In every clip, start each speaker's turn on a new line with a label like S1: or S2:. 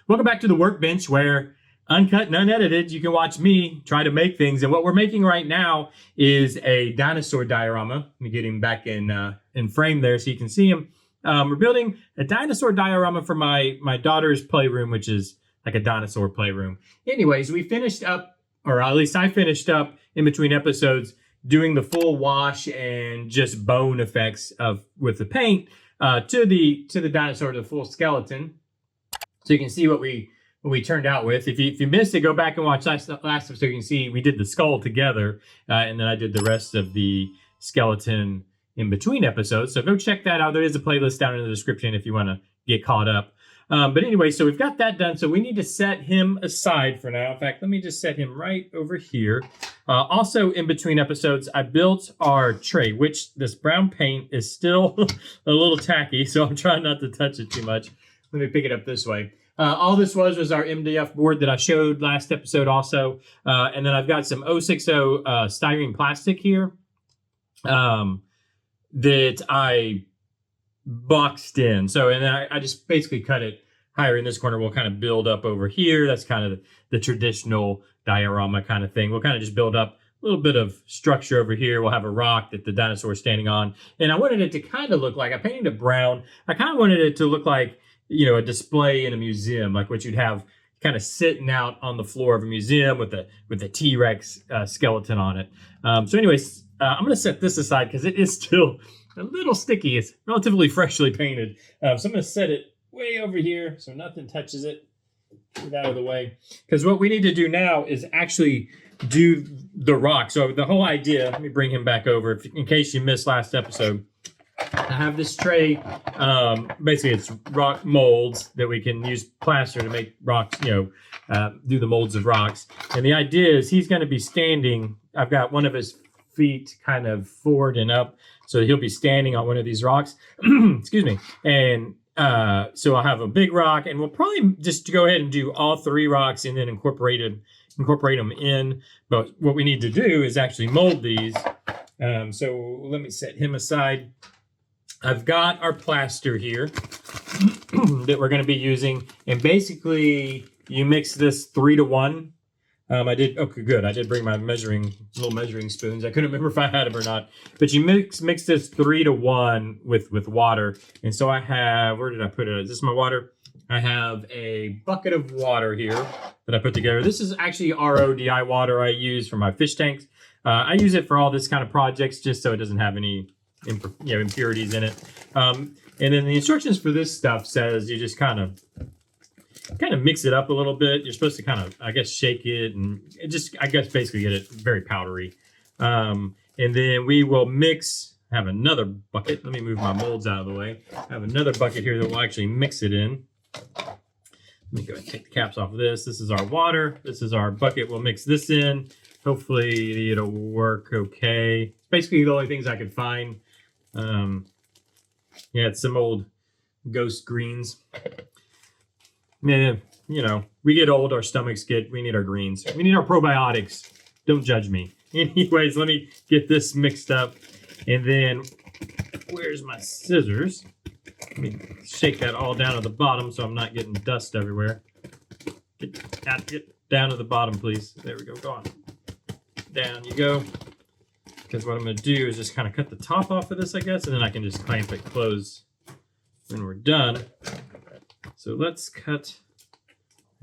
S1: Welcome back to the Workbench, where uncut and unedited, you can watch me try to make things. And what we're making right now is a dinosaur diorama. Let me get him back in frame there so you can see him. We're building a dinosaur diorama for my daughter's playroom, which is like a dinosaur playroom. Anyways, we finished up, or at least I finished up in between episodes, doing the full wash and just bone effects with the paint to the dinosaur, to the full skeleton. So you can see what we turned out with. If you missed it, go back and watch last episode. You can see we did the skull together, and then I did the rest of the skeleton in between episodes. So go check that out. There is a playlist down in the description if you want to get caught up. But anyway, so we've got that done. So we need to set him aside for now. In fact, let me just set him right over here. Also, in between episodes, I built our tray, which this brown paint is still a little tacky, so I'm trying not to touch it too much. Let me pick it up this way. All this was our MDF board that I showed last episode also. And then I've got some 060 styrene plastic here that I boxed in. So, and then I just basically cut it higher in this corner. We'll kind of build up over here. That's kind of the traditional diorama kind of thing. We'll kind of just build up a little bit of structure over here. We'll have a rock that the dinosaur is standing on. And I wanted it to kind of look like, I painted it brown. I kind of wanted it to look like, you know, a display in a museum, like what you'd have kind of sitting out on the floor of a museum with a T-Rex skeleton on it. So anyways, I'm going to set this aside because it is still a little sticky. It's relatively freshly painted. So I'm going to set it way over here so nothing touches it. Get out of the way. Because what we need to do now is actually do the rock. So the whole idea, let me bring him back over in case you missed last episode. I have this tray, basically it's rock molds that we can use plaster to make rocks, do the molds of rocks. And the idea is he's going to be standing, I've got one of his feet kind of forward and up, so he'll be standing on one of these rocks. Excuse me. And so I'll have a big rock, and we'll probably just go ahead and do all three rocks and then incorporate them in. But what we need to do is actually mold these. So let me set him aside. I've got our plaster here that we're going to be using, and basically you mix this 3-to-1. I did bring my little measuring spoons. I couldn't remember if I had them or not, but you mix this 3-to-1 with water. And so I have, where did I put it? Is this my water? I have a bucket of water here that I put together. This is actually RODI water I use for my fish tanks. I use it for all this kind of projects just so it doesn't have any impurities in it. And then the instructions for this stuff says you just kind of mix it up a little bit. You're supposed to kind of, I guess, shake it and basically get it very powdery. And then we will have another bucket. Let me move my molds out of the way. I have another bucket here that will actually mix it in. Let me go and take the caps off of this. This is our water. This is our bucket. We'll mix this in. Hopefully it'll work okay. It's basically the only things I could find. It's some old ghost greens. Man, we get old, our stomachs we need our greens. We need our probiotics. Don't judge me. Anyways, let me get this mixed up. And then, where's my scissors? Let me shake that all down to the bottom so I'm not getting dust everywhere. Get down to the bottom, please. There we go. Go on. Down you go. Because what I'm going to do is just kind of cut the top off of this, I guess, and then I can just clamp it closed when we're done. So let's cut,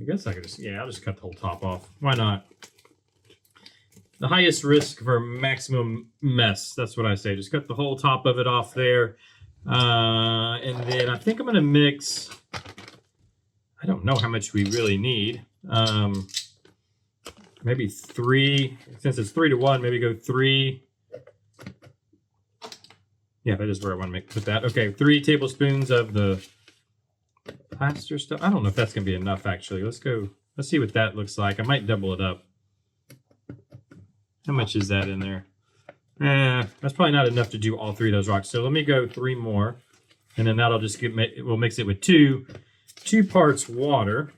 S1: I guess I could I'll just cut the whole top off. Why not? The highest risk for maximum mess. That's what I say. Just cut the whole top of it off there. And then I think I'm going to mix, I don't know how much we really need. Maybe 3, since it's 3-to-1, maybe go 3. Yeah, that is where I want to put that. Okay, 3 tablespoons of the plaster stuff. I don't know if that's going to be enough, actually. Let's see what that looks like. I might double it up. How much is that in there? That's probably not enough to do all 3 of those rocks. So let me go 3 more, and then that'll just we'll mix it with 2 parts water.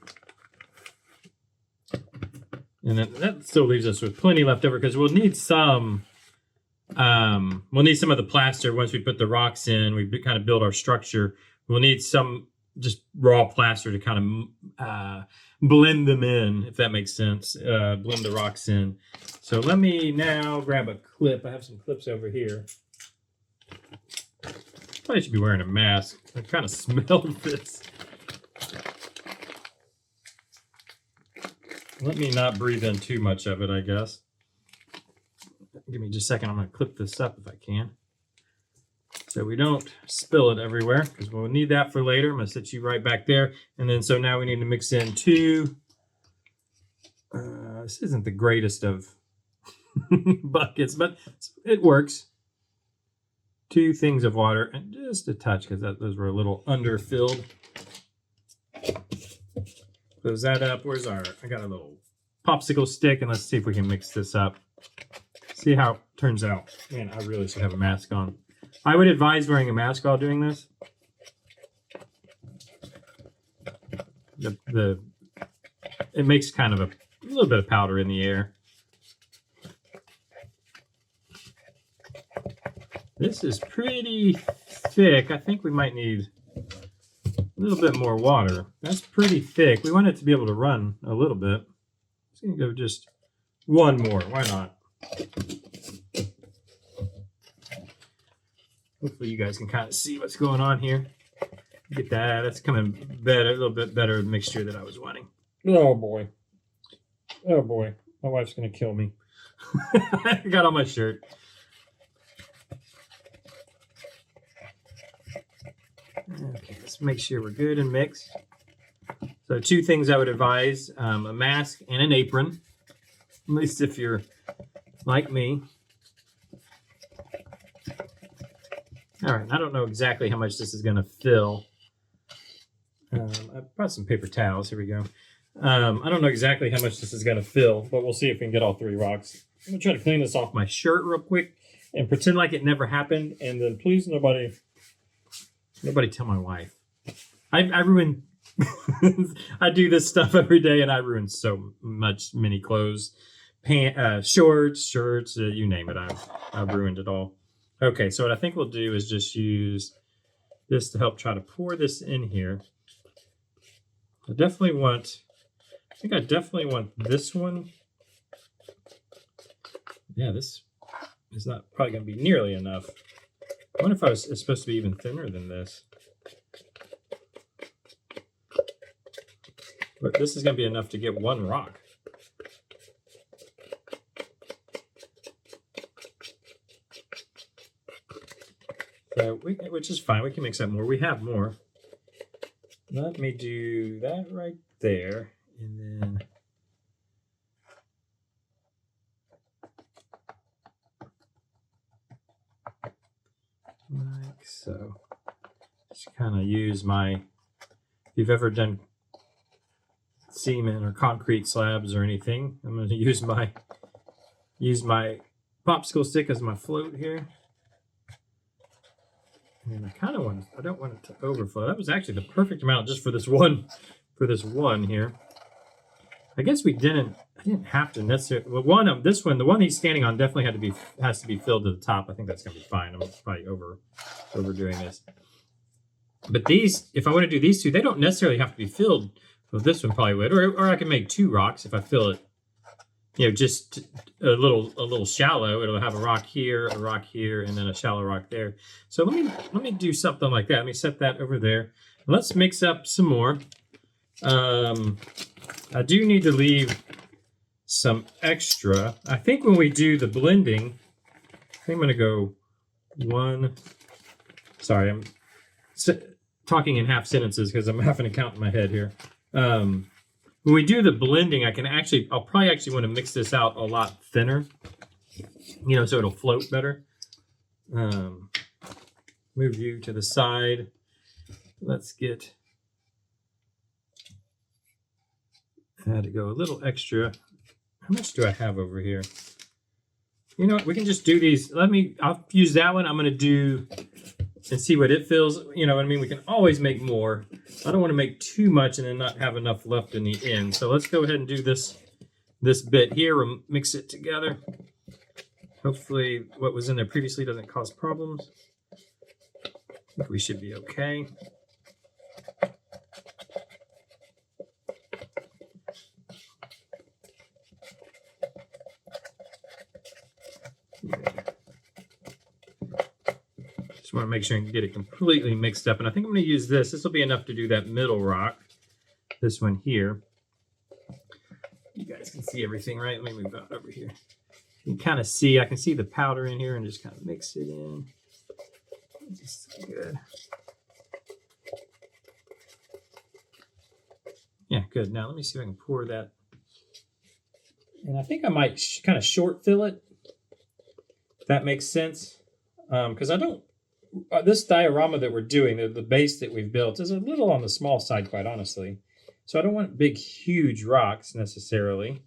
S1: And then that still leaves us with plenty left over because we'll need some of the plaster once we put the rocks in. We kind of build our structure. We'll need some just raw plaster to kind of blend them in, if that makes sense. Blend the rocks in. So let me now grab a clip. I have some clips over here. Probably should be wearing a mask. I kind of smelled this. Let me not breathe in too much of it, I guess. Give me just a second. I'm going to clip this up if I can, so we don't spill it everywhere, because we'll need that for later. I'm going to set you right back there. And then, so now we need to mix in two. This isn't the greatest of buckets, but it works. 2 things of water and just a touch, because those were a little underfilled. Close that up. Where's our, I got a little popsicle stick, and let's see if we can mix this up. See how it turns out. Man, I really should have a mask on. I would advise wearing a mask while doing this. It makes kind of a little bit of powder in the air. This is pretty thick. I think we might need a little bit more water. That's pretty thick. We want it to be able to run a little bit. Just gonna go just one more. Why not? Hopefully you guys can kind of see what's going on here. Get that. That's coming better, a little bit better mixture than I was wanting. Oh boy. Oh boy. My wife's gonna kill me. I got on my shirt. Okay, let's make sure we're good and mixed. So 2 things I would advise, a mask and an apron, at least if you're like me. All right, I don't know exactly how much this is going to fill. I brought some paper towels. Here we go. I don't know exactly how much this is going to fill, but we'll see if we can get all 3 rocks. I'm going to try to clean this off my shirt real quick and pretend like it never happened, and then please nobody tell my wife. I ruin I do this stuff every day, and I ruin so many clothes, shorts, shirts, you name it. I've ruined it all. Okay, so what I think we'll do is just use this to help try to pour this in here. I definitely want this one. Yeah, this is not probably going to be nearly enough. I wonder if it's supposed to be even thinner than this. But this is going to be enough to get 1 rock. So which is fine. We can mix up more. We have more. Let me do that right there. And then like so. Just kind of use my, if you've ever done cement or concrete slabs or anything, I'm going to use my popsicle stick as my float here. And I don't want it to overflow. That was actually the perfect amount just for this one here. I guess I didn't have to necessarily, well, the one he's standing on definitely has to be filled to the top. I think that's gonna be fine. I'm probably overdoing this. But these, if I want to do these 2, they don't necessarily have to be filled. Well, this one probably would, or I can make 2 rocks if I fill it, just a little shallow. It'll have a rock here, and then a shallow rock there. So let me do something like that. Let me set that over there. Let's mix up some more. I do need to leave some extra. I think when we do the blending, I think I'm going to go 1. Sorry, I'm talking in half sentences because I'm having to count in my head here. When we do the blending, I'll probably actually want to mix this out a lot thinner, so it'll float better. Move you to the side. Let's get, I had to go a little extra. How much do I have over here? You know what, we can just do these. I'll use that one. I'm going to do and see what it feels. You know what I mean? We can always make more. I don't want to make too much and then not have enough left in the end. So let's go ahead and do this bit here. We'll mix it together. Hopefully what was in there previously doesn't cause problems. I think we should be okay. want to make sure I can get it completely mixed up. And I think I'm going to use this. This will be enough to do that middle rock. This one here. You guys can see everything, right? Let me move out over here. You can kind of see, I can see the powder in here and just kind of mix it in. Just good. Yeah, good. Now let me see if I can pour that. And I think I might kind of short fill it, if that makes sense. Because I don't, this diorama that we're doing, the base that we've built is a little on the small side, quite honestly. So I don't want big, huge rocks necessarily.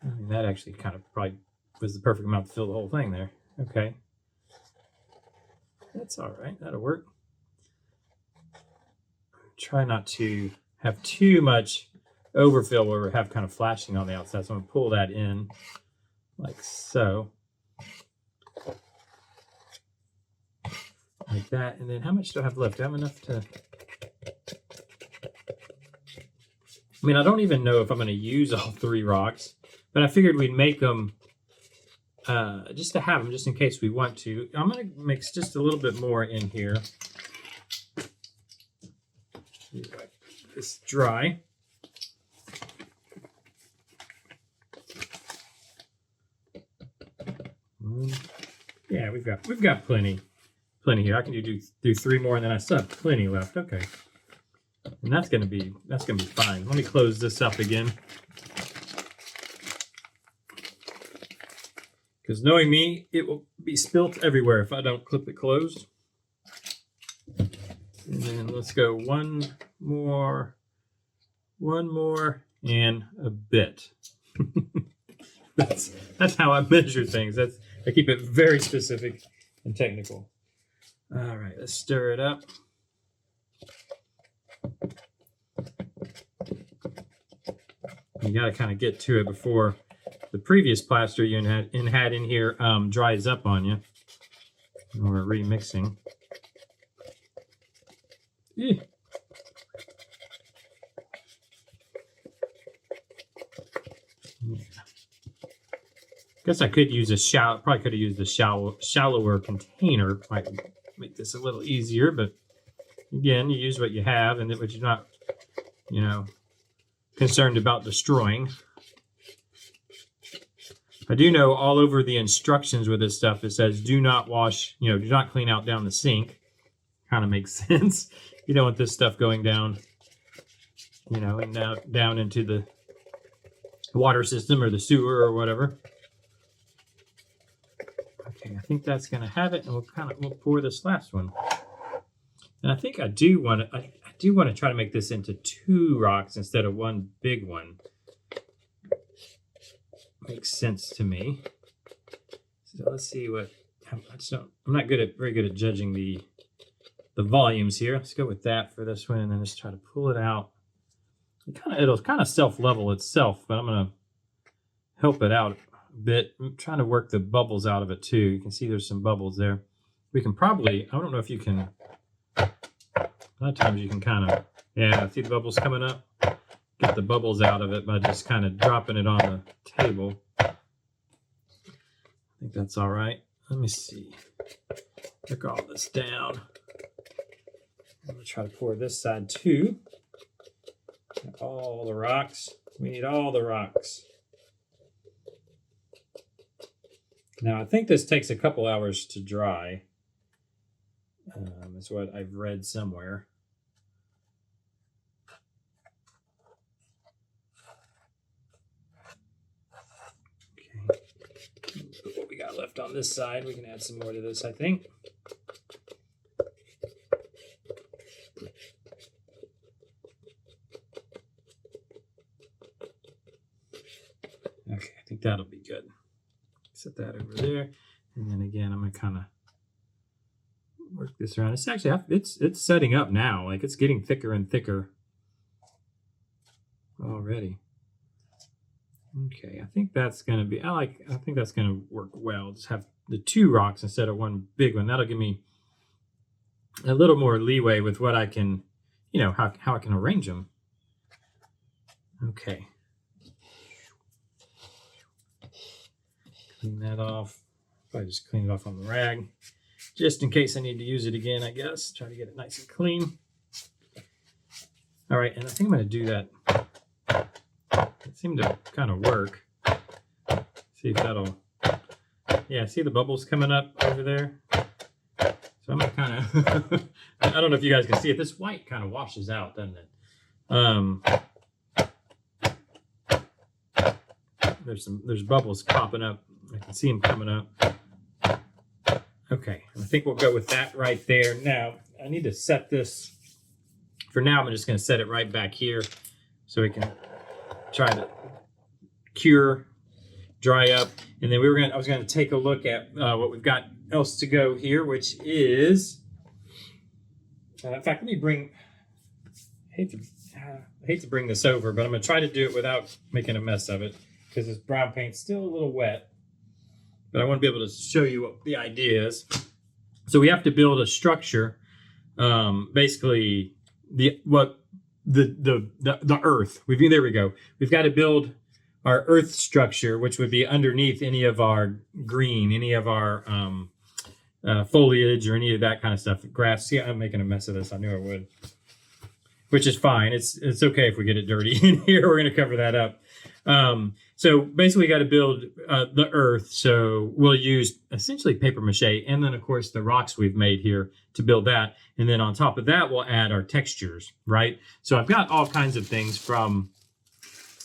S1: I mean, that actually kind of probably was the perfect amount to fill the whole thing there. Okay. That's all right. That'll work. Try not to have too much overfill where we have kind of flashing on the outside. So I'm going to pull that in like so. Like that. And then how much do I have left? Do I have enough to... I mean, I don't even know if I'm going to use all 3 rocks, but I figured we'd make them just to have them, just in case we want to. I'm going to mix just a little bit more in here. It's dry. Yeah, we've got plenty here. I can do 3 more, and then I still have plenty left. Okay. And that's gonna be fine. Let me close this up again. Because knowing me, it will be spilt everywhere if I don't clip it closed. And then let's go one more, and a bit. That's how I measure things. I keep it very specific and technical. All right, let's stir it up. You got to kind of get to it before the previous plaster you had in here dries up on you. And we're remixing. Yeah. Guess I could use probably could have used a shallower container. Might make this a little easier, but again, you use what you have and what you're not, concerned about destroying. I do know all over the instructions with this stuff, it says do not wash, do not clean out down the sink. Kind of makes sense. You don't want this stuff going down, and down into the water system or the sewer or whatever. Okay, I think that's going to have it, and we'll pour this last one. And I think I do want to try to make this into 2 rocks instead of 1 big one. Makes sense to me. So let's see what I'm not very good at judging the volumes here. Let's go with that for this one, and then just try to pull it out. It'll kind of self-level itself, but I'm gonna help it out a bit. I'm trying to work the bubbles out of it too. You can see there's some bubbles there. We can probably, I don't know if you can, a lot of times you can kind of, yeah, see the bubbles coming up? Get the bubbles out of it by just kind of dropping it on the table. I think that's all right. Let me see. Took all this down. I'm going to try to pour this side too. All the rocks. We need all the rocks. Now, I think this takes a couple hours to dry. That's what I've read somewhere. What we got left on this side, we can add some more to this, I think. Okay, I think that'll be good. Set that over there, and then again, I'm gonna kind of work this around. It's actually it's setting up now. Like it's getting thicker and thicker already. Okay, I think that's gonna be. I think that's gonna work well. Just have the 2 rocks instead of 1 big one. That'll give me a little more leeway with what I can, how I can arrange them. Okay. Clean that off. Probably just clean it off on the rag, just in case I need to use it again, I guess. Try to get it nice and clean. All right, and I think I'm going to do that. It seemed to kind of work. See if that'll, yeah, see the bubbles coming up over there? So I'm going to kind of, I don't know if you guys can see it. This white kind of washes out, doesn't it? There's bubbles popping up. I can see them coming up. Okay, I think we'll go with that right there. Now, I need to set this. For now, I'm just going to set it right back here so we can try to cure, dry up. And then I was going to take a look at what we've got else to go here, which is, in fact, let me bring, I hate to bring this over, but I'm going to try to do it without making a mess of it because this brown paint's still a little wet. But I want to be able to show you what the idea is. So we have to build a structure, basically the earth. There we go. We've got to build our earth structure, which would be underneath any of our green, any of our foliage or any of that kind of stuff. Grass. See, I'm making a mess of this. I knew I would. Which is fine. It's okay if we get it dirty in here. We're going to cover that up. So basically, we got to build the earth. So we'll use essentially paper mache, and then of course the rocks we've made here to build that. And then on top of that, we'll add our textures, right? So I've got all kinds of things from.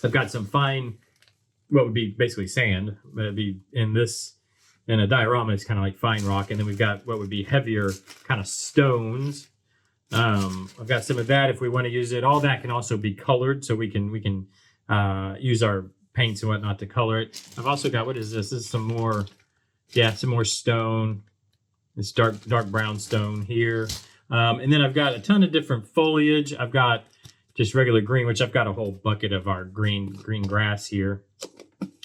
S1: I've got some fine, what would be basically sand, but it'd be in a diorama. It's kind of like fine rock, and then we've got what would be heavier kind of stones. I've got some of that if we want to use it. All that can also be colored, so we can use our paints and whatnot to color it. I've also got, what is this? This is some more stone. It's dark brown stone here. And then I've got a ton of different foliage. I've got just regular green, which I've got a whole bucket of our green grass here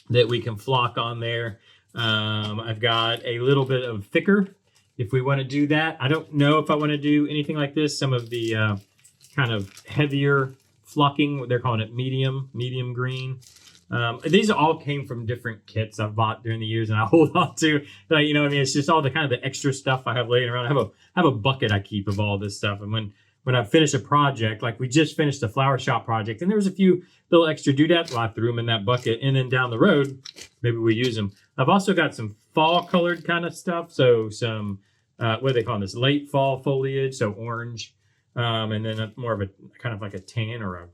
S1: that we can flock on there. I've got a little bit of thicker if we want to do that. I don't know if I want to do anything like this. Some of the kind of heavier flocking, they're calling it medium green. These all came from different kits I've bought during the years, and I hold on to. Like, you know what I mean? It's just all the kind of the extra stuff I have laying around. I have a bucket I keep of all this stuff, and when I finish a project, like we just finished a flower shop project, and there was a few little extra doodads, well, I threw them in that bucket, and then down the road, maybe we use them. I've also got some fall colored kind of stuff, so some what do they call this? Late fall foliage, so orange, and then more of a kind of like a tan or a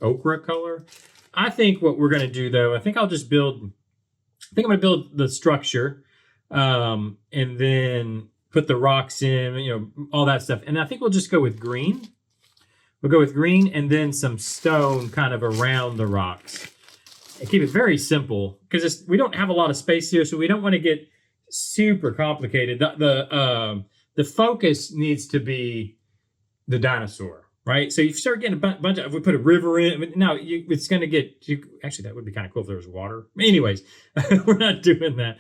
S1: ochre color. I think what we're going to do, though, I think I'm going to build the structure, and then put the rocks in, you know, all that stuff. And I think we'll just go with green. We'll go with green and then some stone kind of around the rocks. And keep it very simple because we don't have a lot of space here, so we don't want to get super complicated. The focus needs to be the dinosaur, right? So you start getting a bunch of, if we put a river in, now it's going to get, actually that would be kind of cool if there was water. Anyways, we're not doing that.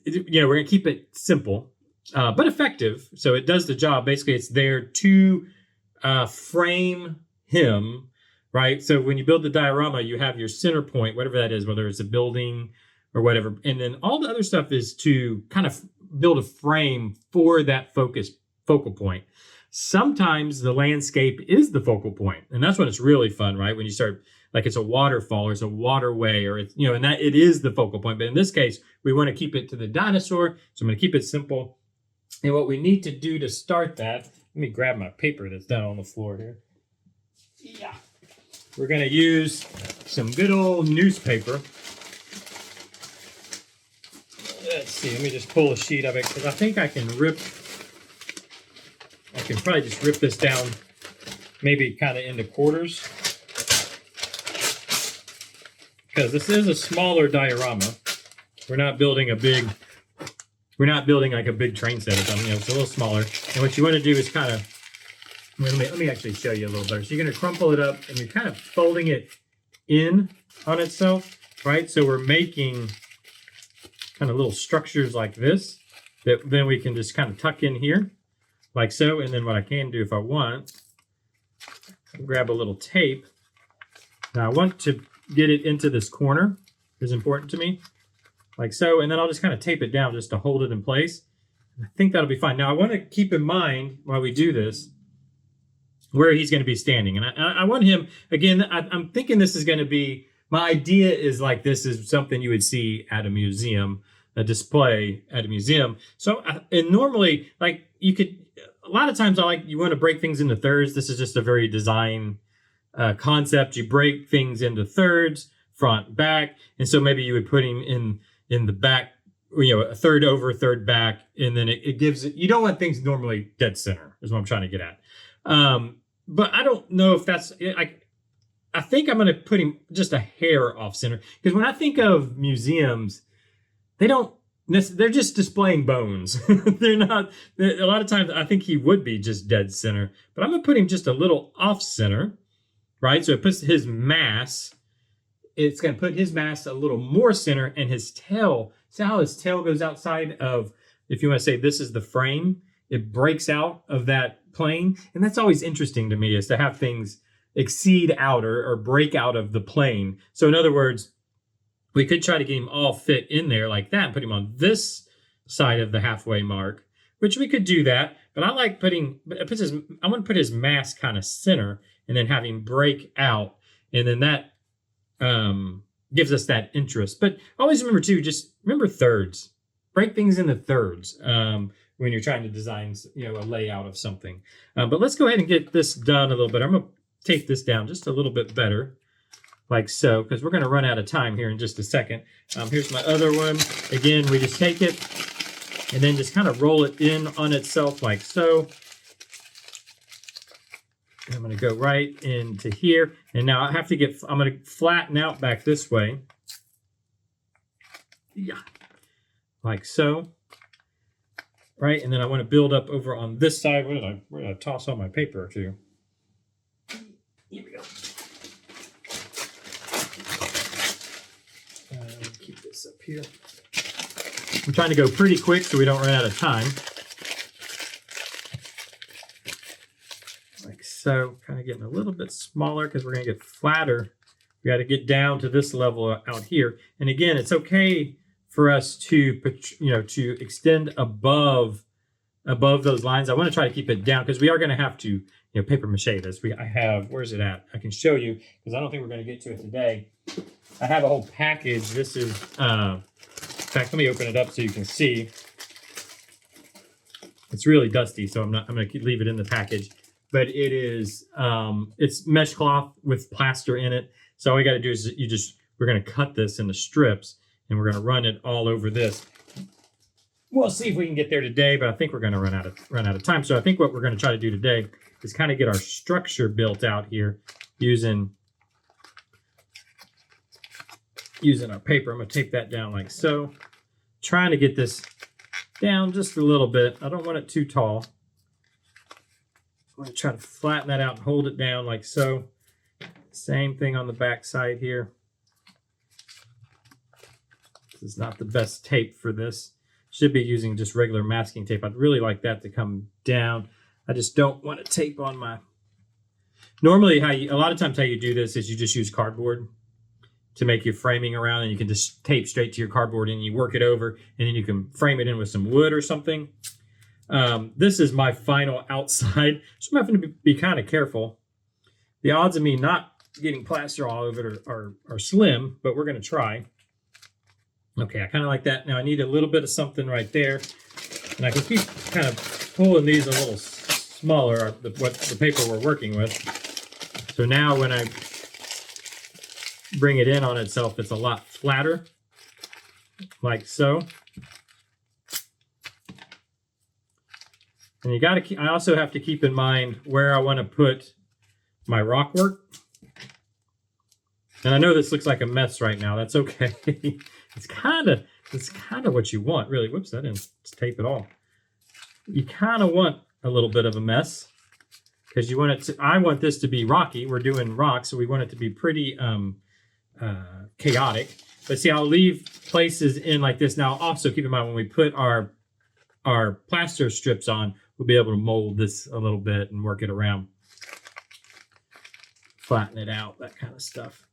S1: You know, we're going to keep it simple, but effective. So it does the job. Basically, it's there to frame him, right? So when you build the diorama, you have your center point, whatever that is, whether it's a building or whatever. And then all the other stuff is to kind of build a frame for that focal point. Sometimes the landscape is the focal point, and that's when it's really fun, right? When you start, like it's a waterfall or it's a waterway or it's, you know, and that it is the focal point. But in this case, we want to keep it to the dinosaur. So I'm going to keep it simple. And what we need to do to start that, let me grab my paper that's down on the floor here. Yeah. We're going to use some good old newspaper. Let's see, let me just pull a sheet of it because I think I can probably just rip this down maybe kind of into quarters. Because this is a smaller diorama. We're not building like a big train set or something. You know, it's a little smaller. And what you want to do is kind of, let me actually show you a little better. So you're going to crumple it up and you're kind of folding it in on itself, right? So we're making kind of little structures like this that then we can just kind of tuck in here like so. And then what I can do if I want, grab a little tape. Now I want to get it into this corner is important to me. like so. And then I'll just kind of tape it down just to hold it in place. I think that'll be fine. Now I want to keep in mind while we do this where he's going to be standing. And I want him, again, I'm thinking this is going to be, my idea is like this is something you would see at a museum, a display at a museum. So, and normally, like you could, a lot of times you want to break things into thirds. This is just a very design concept. You break things into thirds, front, back. And so maybe you would put him in the back, a third over, third back. And then it gives it, you don't want things normally dead center is what I'm trying to get at. But I don't know if that's, I think I'm going to put him just a hair off center. Because when I think of museums, they're just displaying bones. They're not, a lot of times I think he would be just dead center. But I'm going to put him just a little off center, right? So it puts his mass, it's going to put his mass a little more center, and his tail, see how his tail goes outside of, if you want to say this is the frame, it breaks out of that plane. And that's always interesting to me, is to have things exceed out or break out of the plane. So in other words, we could try to get him all fit in there like that and put him on this side of the halfway mark, which we could do that. But I like I want to put his mass kind of center and then have him break out. And then that gives us that interest. But always remember too, just remember thirds. Break things into thirds when you're trying to design, a layout of something. But let's go ahead and get this done a little bit. I'm going to tape this down just a little bit better, like so, because we're going to run out of time here in just a second. Here's my other one. Again, we just take it and then just kind of roll it in on itself like so. I'm going to go right into here. And now I'm going to flatten out back this way. Yeah. Like so. Right. And then I want to build up over on this side. Where did I toss all my paper to? Here we go. Keep this up here. I'm trying to go pretty quick so we don't run out of time. Like so, kind of getting a little bit smaller because we're going to get flatter. We got to get down to this level out here. And again, it's okay for us to, to extend above those lines. I want to try to keep it down because we are going to have to, paper mache this. Where's it at? I can show you because I don't think we're going to get to it today. I have a whole package. This is, in fact, let me open it up so you can see. It's really dusty, so I'm going to leave it in the package. But it is, it's mesh cloth with plaster in it. So all we got to do is we're going to cut this into strips and we're going to run it all over this. We'll see if we can get there today, but I think we're going to run out of time. So I think what we're going to try to do today is kind of get our structure built out here using our paper. I'm going to tape that down like so. Trying to get this down just a little bit. I don't want it too tall. I'm going to try to flatten that out and hold it down like so. Same thing on the back side here. This is not the best tape for this. Should be using just regular masking tape. I'd really like that to come down. I just don't want to tape on my... Normally, a lot of times how you do this is you just use cardboard to make your framing around, and you can just tape straight to your cardboard and you work it over, and then you can frame it in with some wood or something. This is my final outside, so I'm having to be kind of careful. The odds of me not getting plaster all over it are slim, but we're going to try. Okay, I kind of like that. Now I need a little bit of something right there, and I can keep kind of pulling these a little smaller, what the paper we're working with. So now when I bring it in on itself, it's a lot flatter, like so. And I also have to keep in mind where I want to put my rock work. And I know this looks like a mess right now. That's okay. It's kind of what you want, really. Whoops, I didn't tape it all. You kind of want a little bit of a mess because you want it to. I want this to be rocky. We're doing rock, so we want it to be pretty chaotic. But see, I'll leave places in like this. Now, also keep in mind when we put our plaster strips on, we'll be able to mold this a little bit and work it around, flatten it out, that kind of stuff.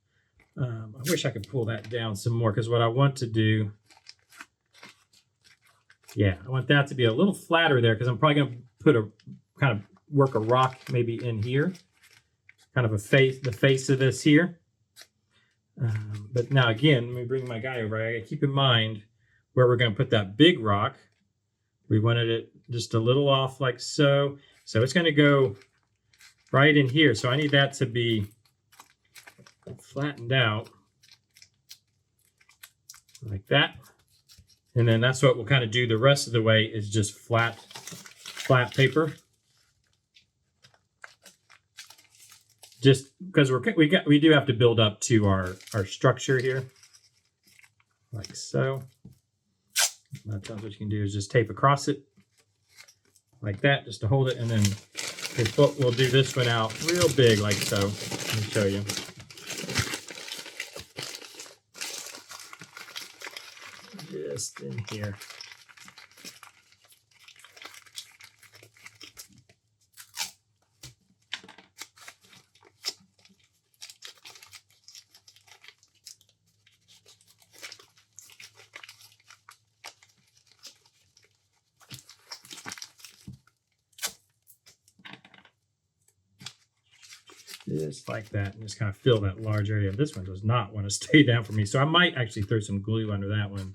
S1: I wish I could pull that down some more because what I want to do Yeah, I want that to be a little flatter there because I'm probably going to put a kind of work a rock maybe in here, kind of a face, the face of this here. But now again, let me bring my guy over. I got to keep in mind where we're going to put that big rock. We wanted it just a little off like so. So it's going to go right in here. So I need that to be flattened out like that. And then that's what we'll kind of do the rest of the way is just flat paper. Just because we do have to build up to our structure here, like so. That's what you can do is just tape across it like that, just to hold it, and then we'll do this one out real big like so. Let me show you. Just in here. Just like that, and just kind of fill that large area. This one does not want to stay down for me, so I might actually throw some glue under that one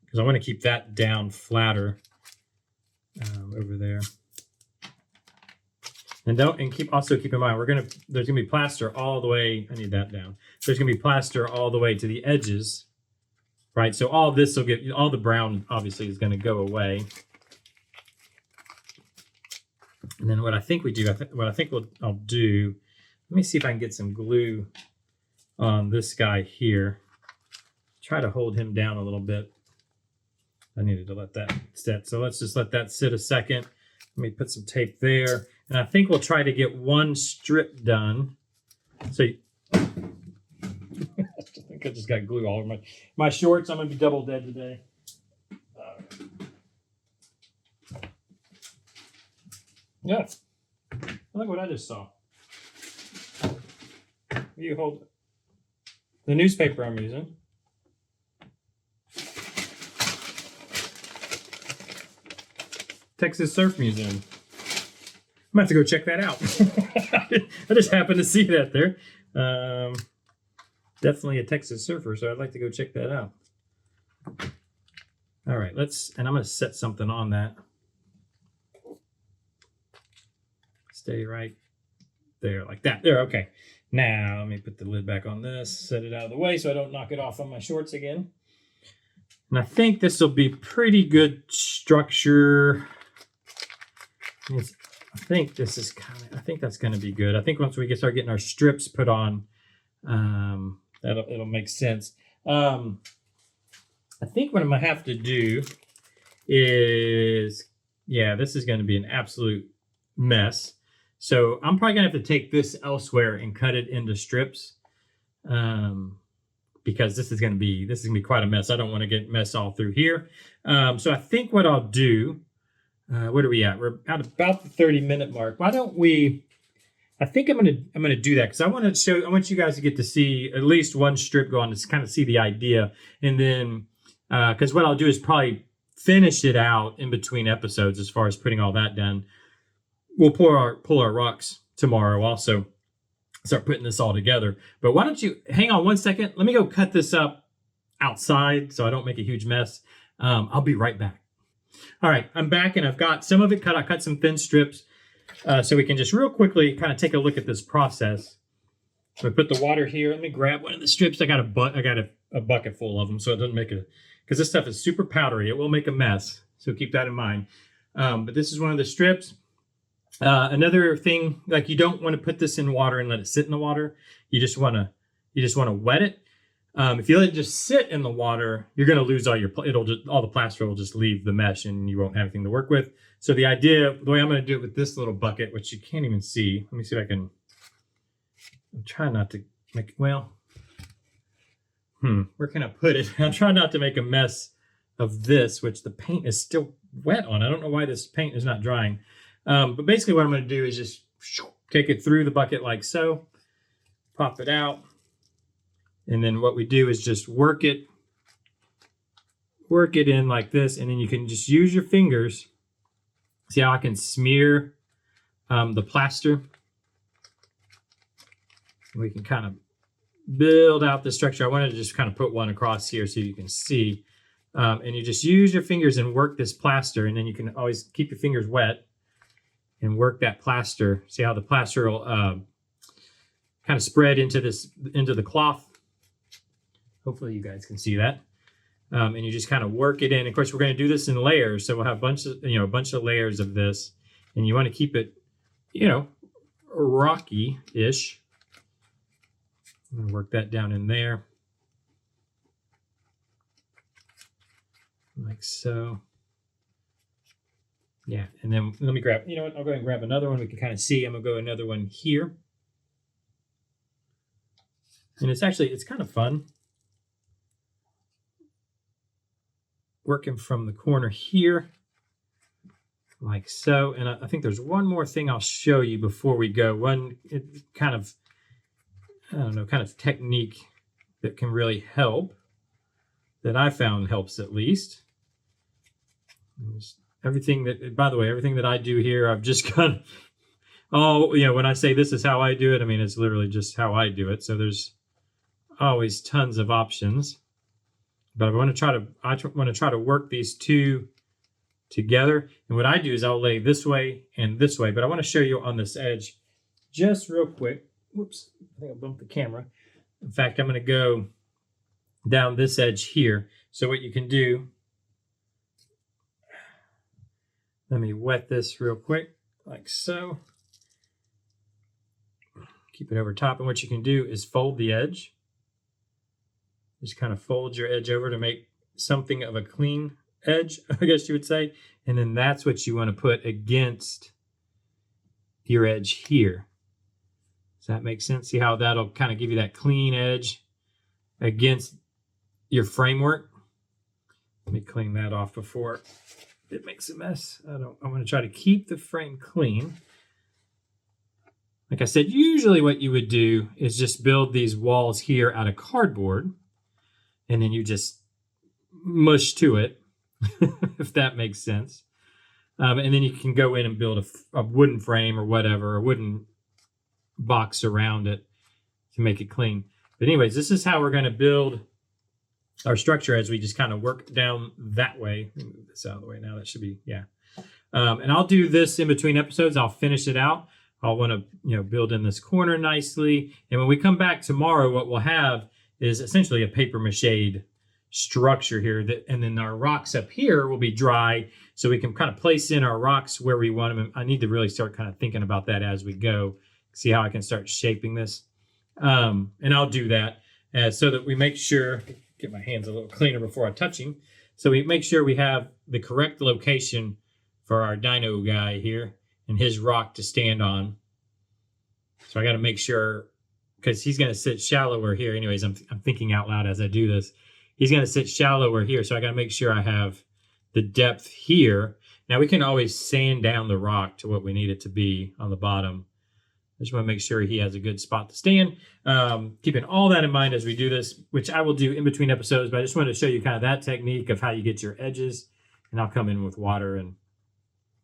S1: because I want to keep that down flatter over there. And also keep in mind there's gonna be plaster all the way. I need that down. There's gonna be plaster all the way to the edges, right? So all of this will get all the brown obviously is going to go away. And then what I think we do, I'll do. Let me see if I can get some glue on this guy here. Try to hold him down a little bit. I needed to let that sit. So let's just let that sit a second. Let me put some tape there. And I think we'll try to get one strip done. So I think I just got glue all over my shorts. I'm going to be double dead today. Yeah. Look what I just saw. You hold the newspaper I'm using. Texas Surf Museum. I'm gonna have to go check that out. I just happened to see that there. Definitely a Texas surfer, so I'd like to go check that out. All right, and I'm gonna set something on that. Stay right there, like that. There, okay. Now, let me put the lid back on this, set it out of the way so I don't knock it off on my shorts again. And I think this will be pretty good structure. I think that's going to be good. I think once we start getting our strips put on, it'll make sense. I think what I'm going to have to do is, yeah, this is going to be an absolute mess. So I'm probably gonna have to take this elsewhere and cut it into strips, because this is gonna be quite a mess. I don't want to get mess all through here. So I think what I'll do, what are we at? We're at about the 30-minute mark. Why don't we? I think I'm gonna do that because I want you guys to get to see at least one strip go on to kind of see the idea, and then because what I'll do is probably finish it out in between episodes as far as putting all that done. We'll pull our rocks tomorrow also, start putting this all together. But why don't you hang on one second? Let me go cut this up outside so I don't make a huge mess. I'll be right back. All right, I'm back and I've got some of it cut. I cut some thin strips so we can just real quickly kind of take a look at this process. So I put the water here. Let me grab one of the strips. I got a bucket full of them so it doesn't make because this stuff is super powdery. It will make a mess, so keep that in mind. But this is one of the strips. Another thing, like you don't want to put this in water and let it sit in the water. You just want to wet it. If you let it just sit in the water, you're going to lose all the plaster will just leave the mesh and you won't have anything to work with. So the way I'm going to do it with this little bucket, which you can't even see. Let me see if I can. I'm trying not to make, where can I put it? I'm trying not to make a mess of this, which the paint is still wet on. I don't know why this paint is not drying. But basically what I'm going to do is just take it through the bucket like so, pop it out, and then what we do is just work it work it in like this, and then you can just use your fingers. See how I can smear the plaster? We can kind of build out the structure. I wanted to just kind of put one across here so you can see. And you just use your fingers and work this plaster, and then you can always keep your fingers wet and work that plaster. See how the plaster will kind of spread into the cloth. Hopefully you guys can see that. And you just kind of work it in. Of course, we're going to do this in layers, so we'll have a bunch of layers of this, and you want to keep it, rocky-ish. I'm going to work that down in there. Like so. Yeah, and then let me grab, I'll go ahead and grab another one. We can kind of see. I'm going to go another one here. And it's kind of fun working from the corner here, like so. And I think there's one more thing I'll show you before we go. One kind of technique that can really help, that I found helps at least. Everything that I do here, I've just kind of, when I say this is how I do it, I mean, it's literally just how I do it. So there's always tons of options, but I want to try to work these two together. And what I do is I'll lay this way and this way, but I want to show you on this edge just real quick. Whoops, I think I bumped the camera. In fact, I'm going to go down this edge here. So what you can do, let me wet this real quick, like so. Keep it over top, and what you can do is fold the edge. Just kind of fold your edge over to make something of a clean edge, I guess you would say. And then that's what you want to put against your edge here. Does that make sense? See how that'll kind of give you that clean edge against your framework? Let me clean that off before it makes a mess. I want to try to keep the frame clean. Like I said, usually what you would do is just build these walls here out of cardboard, and then you just mush to it, if that makes sense. And then you can go in and build a wooden frame or whatever, a wooden box around it to make it clean. But anyways, this is how we're going to build our structure as we just kind of work down that way. Let me move this out of the way now. That should be, yeah. And I'll do this in between episodes. I'll finish it out. I'll want to, build in this corner nicely. And when we come back tomorrow, what we'll have is essentially a paper mache structure here. And then our rocks up here will be dry, so we can kind of place in our rocks where we want them. I need to really start kind of thinking about that as we go. See how I can start shaping this. And I'll do that so that we make sure, get my hands a little cleaner before I touch him. So we make sure we have the correct location for our dino guy here and his rock to stand on. So I got to make sure, because he's going to sit shallower here. Anyways, I'm thinking out loud as I do this. He's going to sit shallower here, so I got to make sure I have the depth here. Now we can always sand down the rock to what we need it to be on the bottom. I just want to make sure he has a good spot to stand. Keeping all that in mind as we do this, which I will do in between episodes, but I just wanted to show you kind of that technique of how you get your edges. And I'll come in with water and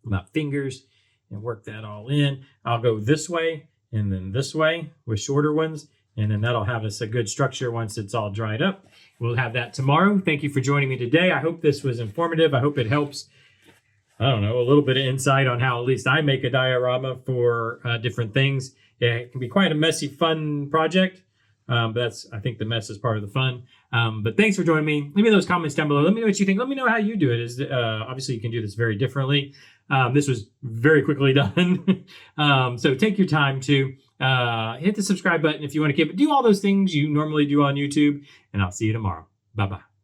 S1: my fingers and work that all in. I'll go this way and then this way with shorter ones, and then that'll have us a good structure once it's all dried up. We'll have that tomorrow. Thank you for joining me today. I hope this was informative. I hope it helps, I don't know, a little bit of insight on how at least I make a diorama for different things. Yeah, it can be quite a messy, fun project. But I think the mess is part of the fun. But thanks for joining me. Leave me those comments down below. Let me know what you think. Let me know how you do it. Obviously, you can do this very differently. This was very quickly done. So take your time to hit the subscribe button if you want to keep it. Do all those things you normally do on YouTube. And I'll see you tomorrow. Bye-bye.